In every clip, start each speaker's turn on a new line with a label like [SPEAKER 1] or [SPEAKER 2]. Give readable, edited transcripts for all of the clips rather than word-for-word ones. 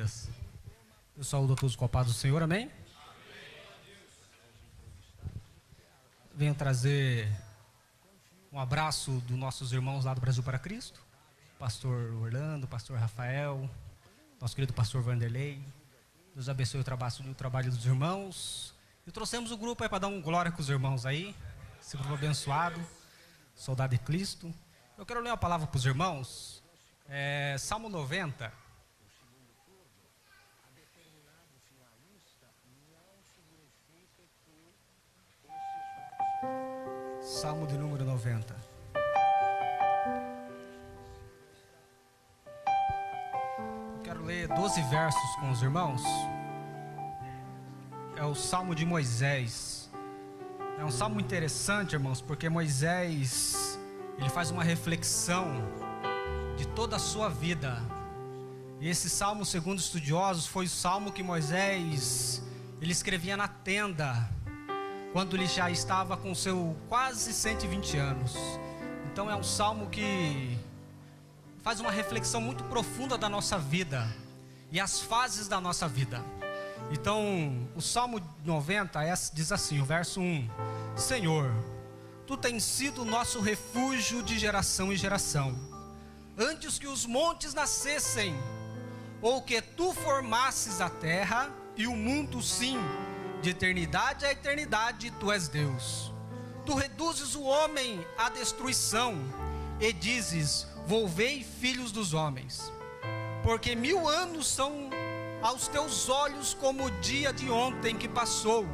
[SPEAKER 1] dias. Eu saúdo a todos com a paz do Senhor, amém? Venho trazer um abraço dos nossos irmãos lá do Brasil para Cristo, pastor Orlando, pastor Rafael, nosso querido pastor Vanderlei. Deus abençoe o trabalho dos irmãos. E trouxemos o grupo aí para dar um glória com os irmãos aí, esse grupo abençoado, soldado de Cristo. Eu quero ler uma palavra para os irmãos, Salmo 90. Salmo de número 90. Eu quero ler 12 versos com os irmãos. É o Salmo de Moisés. É um salmo interessante, irmãos, porque Moisés, ele faz uma reflexão de toda a sua vida. E esse salmo, segundo estudiosos, foi o salmo que Moisés, ele escrevia na tenda, quando ele já estava com seu quase 120 anos. Então é um salmo que faz uma reflexão muito profunda da nossa vida e as fases da nossa vida. Então o Salmo 90 diz assim, o verso 1: Senhor, Tu tens sido o nosso refúgio de geração em geração. Antes que os montes nascessem, ou que Tu formasses a terra e o mundo, sim, de eternidade a eternidade, Tu és Deus. Tu reduzes o homem à destruição e dizes: volvei filhos dos homens. Porque 1000 anos são aos Teus olhos como o dia de ontem que passou,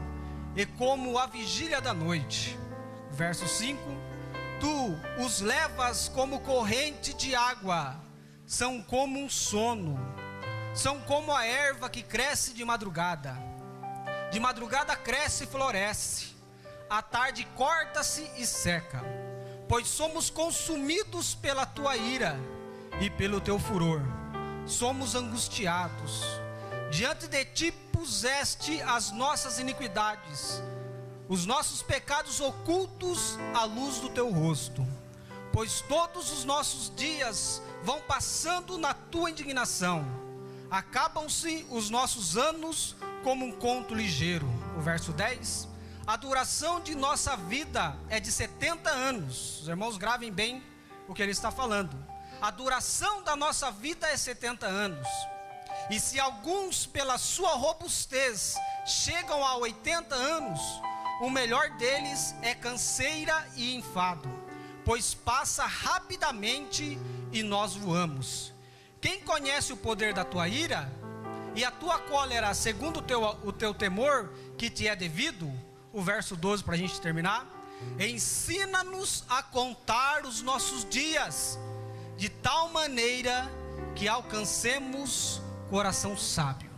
[SPEAKER 1] e como a vigília da noite. Verso 5: Tu os levas como corrente de água, são como um sono, são como a erva que cresce de madrugada. De madrugada cresce e floresce, à tarde corta-se e seca. Pois somos consumidos pela Tua ira e pelo Teu furor, somos angustiados. Diante de Ti puseste as nossas iniquidades, os nossos pecados ocultos à luz do Teu rosto. Pois todos os nossos dias vão passando na Tua indignação, acabam-se os nossos anos como um conto ligeiro. O verso 10: a duração de nossa vida é de 70 anos. Os irmãos gravem bem o que ele está falando. A duração da nossa vida é 70 anos. E se alguns pela sua robustez chegam a 80 anos, o melhor deles é canseira e enfado, pois passa rapidamente e nós voamos. Quem conhece o poder da Tua ira e a Tua cólera segundo o teu temor que te é devido? O verso 12 para a gente terminar: ensina-nos a contar os nossos dias, de tal maneira que alcancemos coração sábio.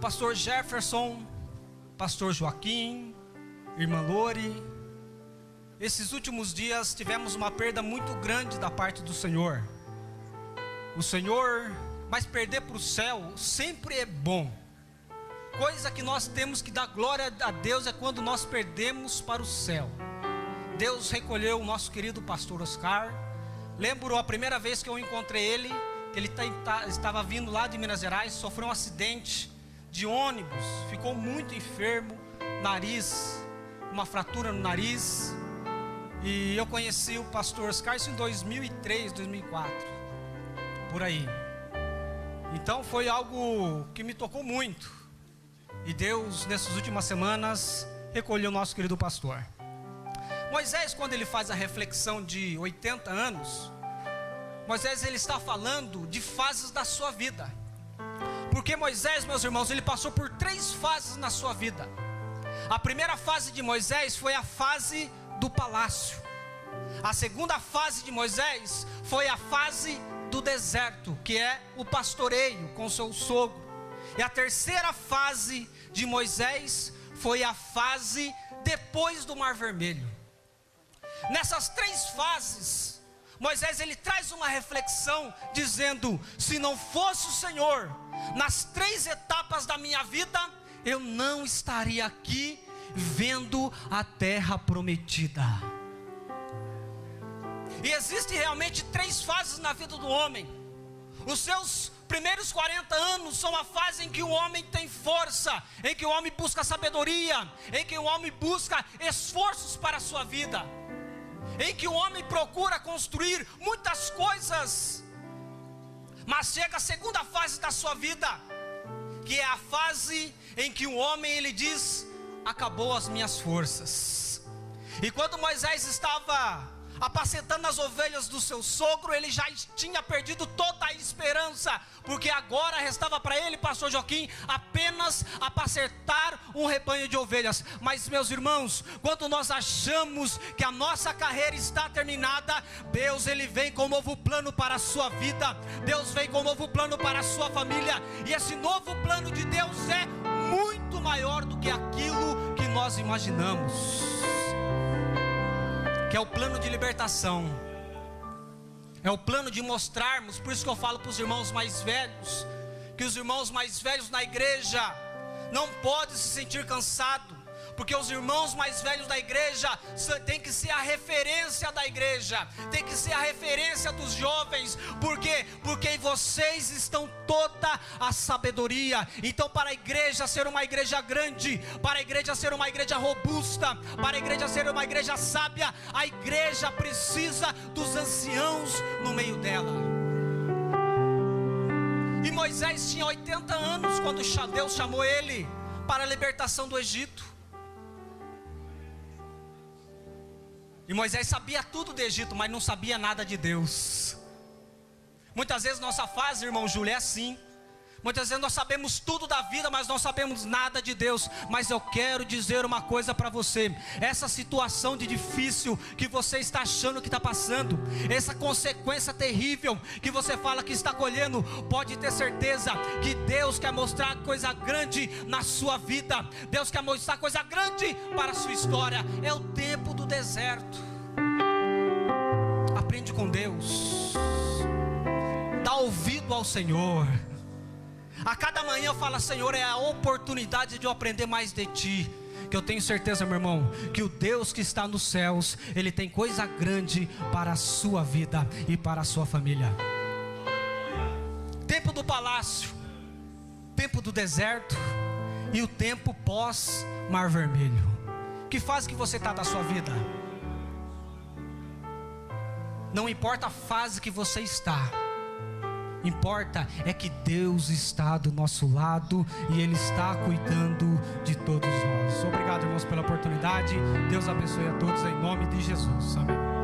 [SPEAKER 1] Pastor Jefferson, pastor Joaquim, irmã Lore, esses últimos dias tivemos uma perda muito grande da parte do Senhor. Mas perder para o céu sempre é bom. Coisa que nós temos que dar glória a Deus é quando nós perdemos para o céu. Deus recolheu o nosso querido pastor Oscar. Lembro a primeira vez que eu encontrei ele, que ele estava vindo lá de Minas Gerais, sofreu um acidente de ônibus, ficou muito enfermo, uma fratura no nariz. E eu conheci o pastor Oscar isso em 2003, 2004, por aí. Então foi algo que me tocou muito. E Deus, nessas últimas semanas, recolheu o nosso querido pastor. Moisés, quando ele faz a reflexão de 80 anos, Moisés, ele está falando de fases da sua vida. Porque Moisés, meus irmãos, ele passou por 3 fases na sua vida. A primeira fase de Moisés foi a fase do palácio. A segunda fase de Moisés foi a fase do deserto, que é o pastoreio com seu sogro. E a terceira fase de Moisés foi a fase depois do Mar Vermelho. Nessas 3 fases, Moisés, ele traz uma reflexão dizendo: se não fosse o Senhor nas 3 etapas da minha vida, eu não estaria aqui vendo a terra prometida. E existem realmente 3 fases na vida do homem. Os seus primeiros 40 anos são a fase em que o homem tem força, em que o homem busca sabedoria, em que o homem busca esforços para a sua vida, em que o homem procura construir muitas coisas. Mas chega a segunda fase da sua vida, que é a fase em que o homem ele diz: acabou as minhas forças. E quando Moisés estava apacentando as ovelhas do seu sogro, ele já tinha perdido toda a esperança, porque agora restava para ele, pastor Joaquim, apenas apacentar um rebanho de ovelhas. Mas meus irmãos, quando nós achamos que a nossa carreira está terminada, Deus ele vem com um novo plano para a sua vida, Deus vem com um novo plano para a sua família, e esse novo plano de Deus é muito maior do que aquilo que nós imaginamos, que é o plano de libertação, é o plano de mostrarmos. Por isso que eu falo para os irmãos mais velhos, que os irmãos mais velhos na igreja não podem se sentir cansados, porque os irmãos mais velhos da igreja tem que ser a referência da igreja, tem que ser a referência dos jovens. Por quê? Porque em vocês estão toda a sabedoria. Então, para a igreja ser uma igreja grande, para a igreja ser uma igreja robusta, para a igreja ser uma igreja sábia, a igreja precisa dos anciãos no meio dela. E Moisés tinha 80 anos quando Deus chamou ele para a libertação do Egito. E Moisés sabia tudo do Egito, mas não sabia nada de Deus. Muitas vezes nossa fase, irmão Júlio, é assim. Muitas vezes nós sabemos tudo da vida, mas não sabemos nada de Deus. Mas eu quero dizer uma coisa para você: essa situação de difícil que você está achando que está passando, essa consequência terrível que você fala que está colhendo, pode ter certeza que Deus quer mostrar coisa grande na sua vida. Deus quer mostrar coisa grande para a sua história. É o tempo do deserto. Aprende com Deus, dá ouvido ao Senhor. A cada manhã eu falo: Senhor, é a oportunidade de eu aprender mais de Ti. Que eu tenho certeza, meu irmão, que o Deus que está nos céus, Ele tem coisa grande para a sua vida e para a sua família. Tempo do palácio, tempo do deserto e o tempo pós Mar Vermelho. Que fase que você está da sua vida? Não importa a fase que você está, importa é que Deus está do nosso lado e Ele está cuidando de todos nós. Obrigado, irmãos, pela oportunidade. Deus abençoe a todos em nome de Jesus. Amém.